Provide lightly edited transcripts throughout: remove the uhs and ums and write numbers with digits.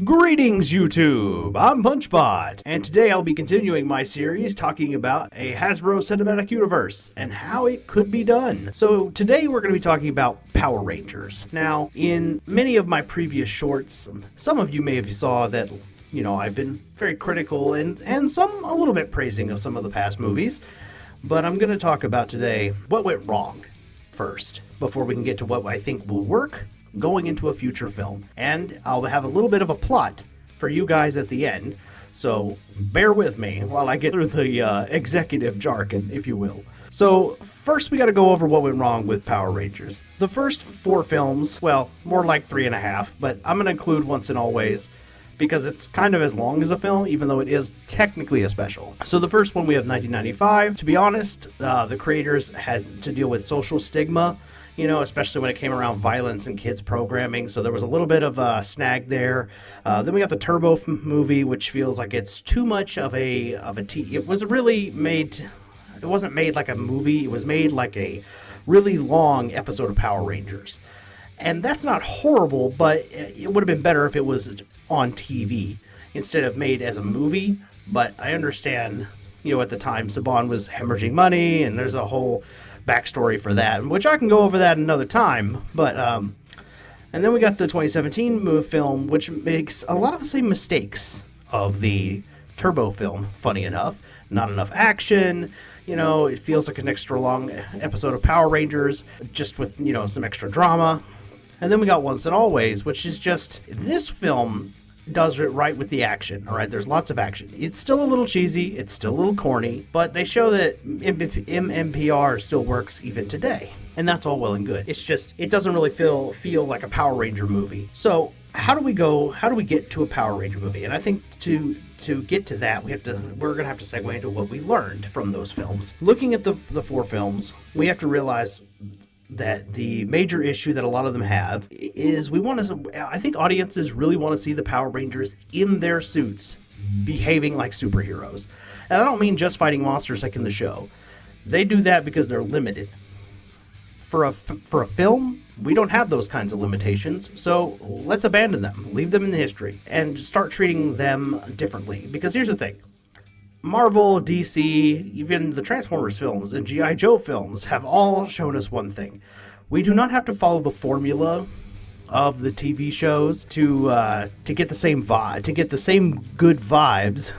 Greetings, YouTube! I'm PunchBot, and today I'll be continuing my series talking about a Hasbro Cinematic Universe and how it could be done. So today we're going to be talking about Power Rangers. Now, in many of my previous shorts, some of you may have saw that, I've been very critical and some a little bit praising of some of the past movies, but I'm going to talk about today what went wrong first, before we can get to what I think will work going into a future film. And I'll have a little bit of a plot for you guys at the end, so bear with me while I get through the executive jargon, if you will. So first we got to go over what went wrong with Power Rangers. The first 4 films, well, more like 3.5, but I'm going to include Once and Always because it's kind of as long as a film, even though it is technically a special. So the first one we have 1995. To be honest, the creators had to deal with social stigma, especially when it came around violence and kids programming. So there was a little bit of a snag there. Then we got the Turbo movie, which feels like it's too much of a it was really made. It wasn't made like a movie. It was made like a really long episode of Power Rangers, and that's not horrible, but it would have been better if it was on TV instead of made as a movie. But I understand, at the time Saban was hemorrhaging money, and there's a whole backstory for that, which I can go over that another time. But and then we got the 2017 film, which makes a lot of the same mistakes of the Turbo film. Funny enough, not enough action. It feels like an extra long episode of Power Rangers, just with some extra drama. And then we got Once and Always, which is just, this film does it right with the action. All right, there's lots of action. It's still a little cheesy, it's still a little corny, but they show that MMPR still works even today, and that's all well and good. It's just, it doesn't really feel like a Power Ranger movie. So how do we get to a Power Ranger movie? And I think to get to that, we're gonna have to segue into what we learned from those films. Looking at the 4 films, we have to realize that the major issue that a lot of them have is I think audiences really want to see the Power Rangers in their suits behaving like superheroes. And I don't mean just fighting monsters like in the show. They do that because they're limited. For a film, we don't have those kinds of limitations, so let's abandon them, leave them in history, and start treating them differently. Because here's the thing. Marvel, DC, even the Transformers films and G.I. Joe films have all shown us one thing. We do not have to follow the formula of the TV shows to get the same vibe, to get the same good vibes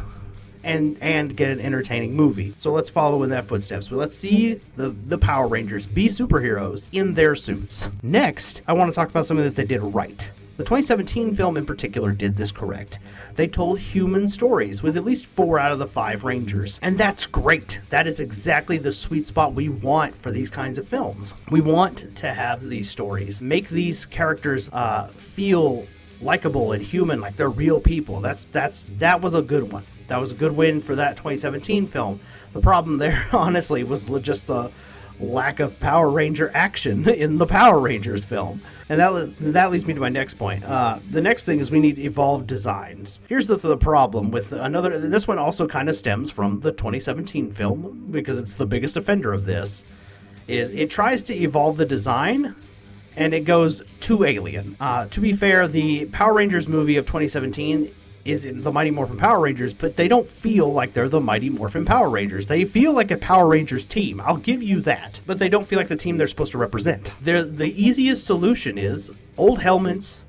and get an entertaining movie. So let's follow in that footsteps. But let's see the Power Rangers be superheroes in their suits. Next, I want to talk about something that they did right. The 2017 film in particular did this correct. They told human stories with at least 4 out of the 5 Rangers. And that's great. That is exactly the sweet spot we want for these kinds of films. We want to have these stories. Make these characters feel likable and human, like they're real people. That was a good one. That was a good win for that 2017 film. The problem there, honestly, was just the lack of Power Ranger action in the Power Rangers film. And that leads me to my next point. The next thing is we need evolved designs. Here's the problem with this one also kind of stems from the 2017 film, because it's the biggest offender of this, is it tries to evolve the design, and it goes too alien. To be fair, the Power Rangers movie of 2017 is in the Mighty Morphin Power Rangers, but they don't feel like they're the Mighty Morphin Power Rangers. They feel like a Power Rangers team. I'll give you that. But they don't feel like the team they're supposed to represent. The easiest solution is old helmets,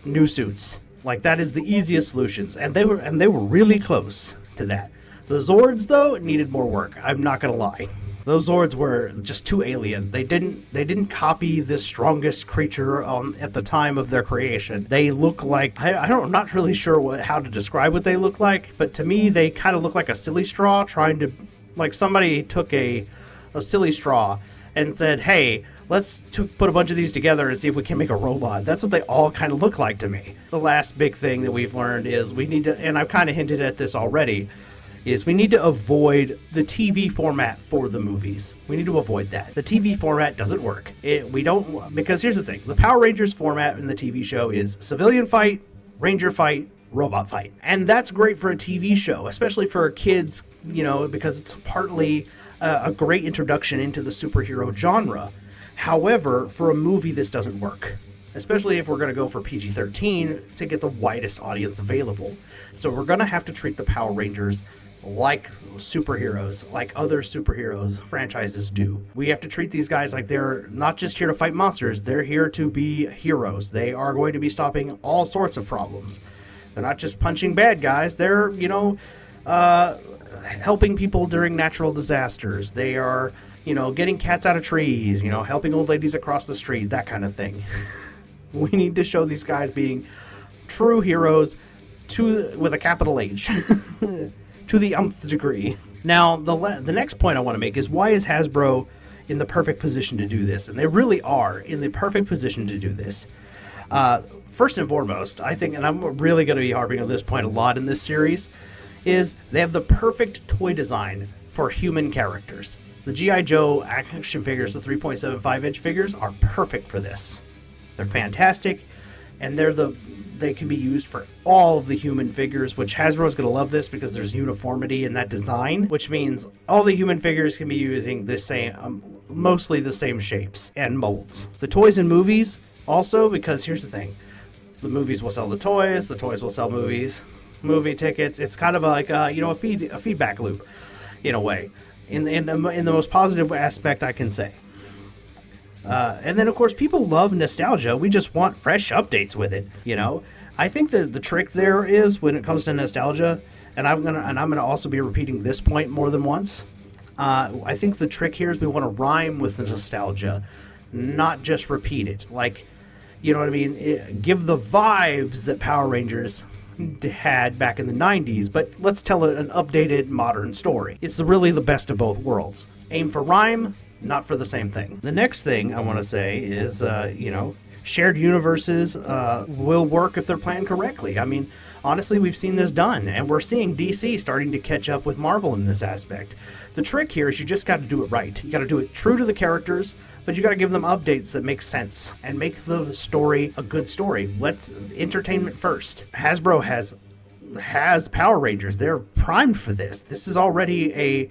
new suits. Like, that is the easiest solutions. And they were really close to that. The Zords, though, needed more work. I'm not gonna lie. Those Zords were just too alien. They didn't copy the strongest creature at the time of their creation. They look like, I'm not really sure how to describe what they look like, but to me they kind of look like a silly straw like somebody took a silly straw and said, hey, let's put a bunch of these together and see if we can make a robot. That's what they all kind of look like to me. The last big thing that we've learned is we need to, and I've kind of hinted at this already, is we need to avoid the TV format for the movies. We need to avoid that. The TV format doesn't work. Because here's the thing. The Power Rangers format in the TV show is civilian fight, Ranger fight, robot fight. And that's great for a TV show, especially for kids, because it's partly a great introduction into the superhero genre. However, for a movie, this doesn't work. especially if we're going to go for PG-13 to get the widest audience available. So we're going to have to treat the Power Rangers like superheroes, like other superheroes franchises do. We have to treat these guys like they're not just here to fight monsters, they're here to be heroes. They are going to be stopping all sorts of problems. They're not just punching bad guys, they're, helping people during natural disasters. They are, getting cats out of trees, helping old ladies across the street, that kind of thing. We need to show these guys being true heroes with a capital H. To the nth degree. Now, the next point I want to make is, why is Hasbro in the perfect position to do this? And they really are in the perfect position to do this. First and foremost, I think, and I'm really going to be harping on this point a lot in this series, is they have the perfect toy design for human characters. The G.I. Joe action figures, the 3.75-inch figures, are perfect for this. They're fantastic, and they can be used for all of the human figures, which Hasbro's going to love this because there's uniformity in that design, which means all the human figures can be using the same, mostly the same shapes and molds. The toys and movies also, because here's the thing, the movies will sell the toys will sell movies, movie tickets. It's kind of like a feedback loop in a way, in the most positive aspect I can say. And then, of course, people love nostalgia. We just want fresh updates with it, I think the trick there is, when it comes to nostalgia, and I'm gonna also be repeating this point more than once. I think the trick here is we want to rhyme with the nostalgia, not just repeat it. Like, you know what I mean? Give the vibes that Power Rangers had back in the 90s, but let's tell an updated, modern story. It's really the best of both worlds. Aim for rhyme, not for the same thing. The next thing I want to say is, shared universes will work if they're planned correctly. I mean, honestly, we've seen this done, and we're seeing DC starting to catch up with Marvel in this aspect. The trick here is you just got to do it right. You got to do it true to the characters, but you got to give them updates that make sense and make the story a good story. Let's entertainment first. Hasbro has Power Rangers. They're primed for this. This is already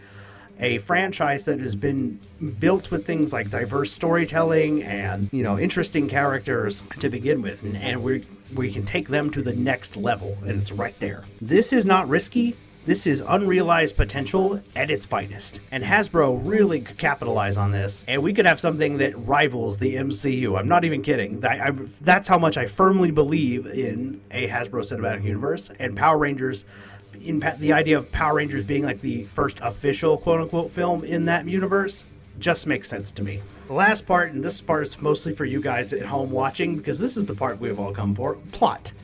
a franchise that has been built with things like diverse storytelling and, interesting characters to begin with. And we can take them to the next level, and it's right there. This is not risky. This is unrealized potential at its finest. And Hasbro really could capitalize on this, and we could have something that rivals the MCU. I'm not even kidding. That's how much I firmly believe in a Hasbro Cinematic Universe, and Power Rangers. The idea of Power Rangers being like the first official quote-unquote film in that universe just makes sense to me. The last part, and this part is mostly for you guys at home watching, because this is the part we've all come for: plot.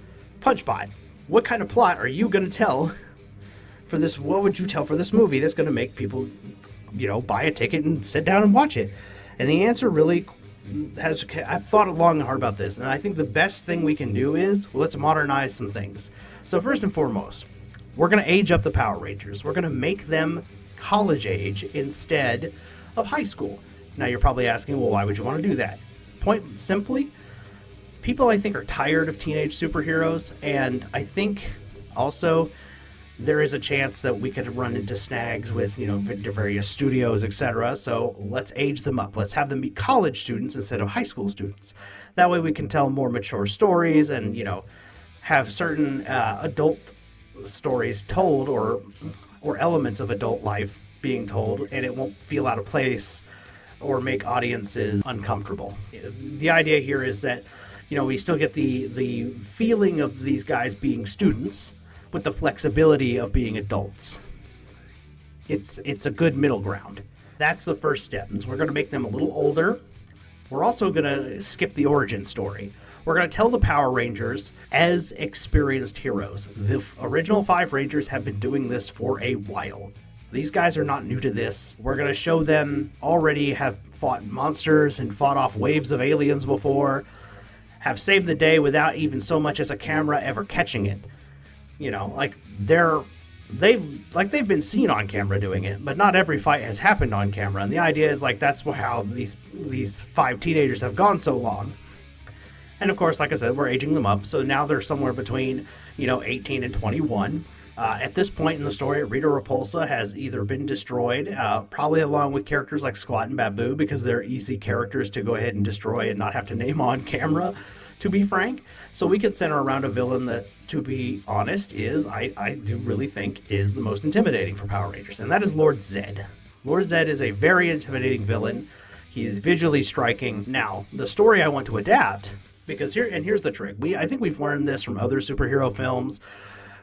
Punchbot. What kind of plot are you going to tell for this? What would you tell for this movie that's going to make people, buy a ticket and sit down and watch it? And the answer really I've thought long and hard about this, and I think the best thing we can do is, let's modernize some things. So first and foremost, we're going to age up the Power Rangers. We're going to make them college age instead of high school. Now, you're probably asking, well, why would you want to do that? Point simply, people, I think, are tired of teenage superheroes, and I think also there is a chance that we could run into snags with, various studios, etc. So let's age them up. Let's have them be college students instead of high school students. That way we can tell more mature stories and, have certain adult stories told, or elements of adult life being told, and it won't feel out of place or make audiences uncomfortable. The idea here is that, we still get the feeling of these guys being students with the flexibility of being adults. It's a good middle ground. That's the first step. We're going to make them a little older. We're also going to skip the origin story. We're going to tell the Power Rangers as experienced heroes. The original 5 Rangers have been doing this for a while. These guys are not new to this. We're going to show them already have fought monsters and fought off waves of aliens before, have saved the day without even so much as a camera ever catching it. They've been seen on camera doing it, but not every fight has happened on camera. And the idea is that's how these 5 teenagers have gone so long. And of course, like I said, we're aging them up, so now they're somewhere between, 18 and 21. At this point in the story, Rita Repulsa has either been destroyed, probably along with characters like Squat and Babu, because they're easy characters to go ahead and destroy and not have to name on camera. to be frank. So we could center around a villain that, to be honest, I do really think is the most intimidating for Power Rangers, and that is Lord Zed. Lord Zed is a very intimidating villain. He is visually striking. Now, the story I want to adapt, because here's the trick. I think we've learned this from other superhero films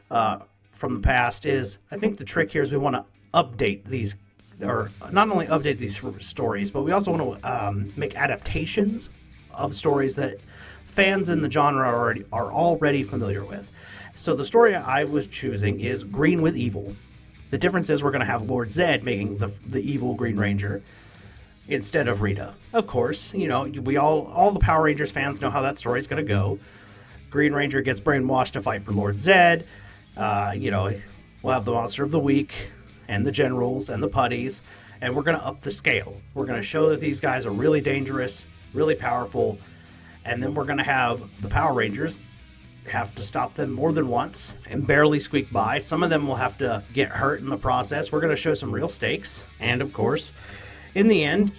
from the past, is I think the trick here is we want to update these, or not only update these stories, but we also want to make adaptations of stories that fans in the genre are already familiar with. So the story I was choosing is Green with Evil. The difference is we're going to have Lord Zed making the evil Green Ranger instead of Rita. Of course, we all the Power Rangers fans know how that story is going to go. Green Ranger gets brainwashed to fight for Lord Zed. We'll have the Monster of the Week and the Generals and the Putties, and we're going to up the scale. We're going to show that these guys are really dangerous, really powerful, and then we're going to have the Power Rangers have to stop them more than once and barely squeak by. Some of them will have to get hurt in the process. We're going to show some real stakes. And of course, in the end,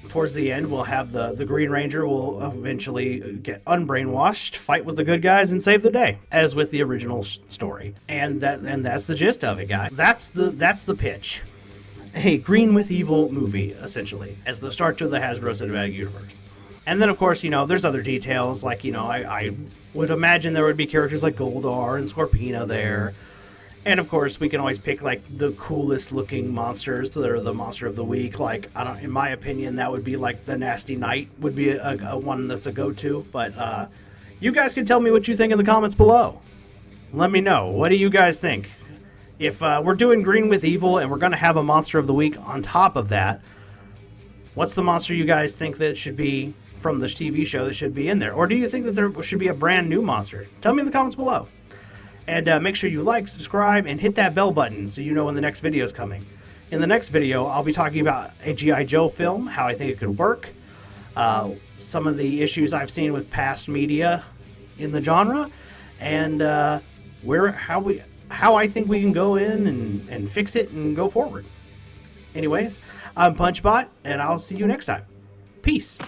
towards the end, we'll have the Green Ranger will eventually get unbrainwashed, fight with the good guys, and save the day, as with the original story. And that's the gist of it, guys. That's the pitch. A Green with Evil movie, essentially, as the start to the Hasbro Cinematic Universe. And then, of course, there's other details, like, I would imagine there would be characters like Goldar and Scorpina there. And, of course, we can always pick, like, the coolest-looking monsters that are the Monster of the Week. Like, in my opinion, that would be, like, the Nasty Knight would be a one that's a go-to. But you guys can tell me what you think in the comments below. Let me know. What do you guys think? If we're doing Green with Evil and we're going to have a Monster of the Week on top of that, what's the monster you guys think that should be from the TV show that should be in there? Or do you think that there should be a brand new monster? Tell me in the comments below. And make sure you like, subscribe, and hit that bell button so you know when the next video is coming. In the next video, I'll be talking about a G.I. Joe film, how I think it could work, some of the issues I've seen with past media in the genre, and how I think we can go in and fix it and go forward. Anyways, I'm PunchBot, and I'll see you next time. Peace.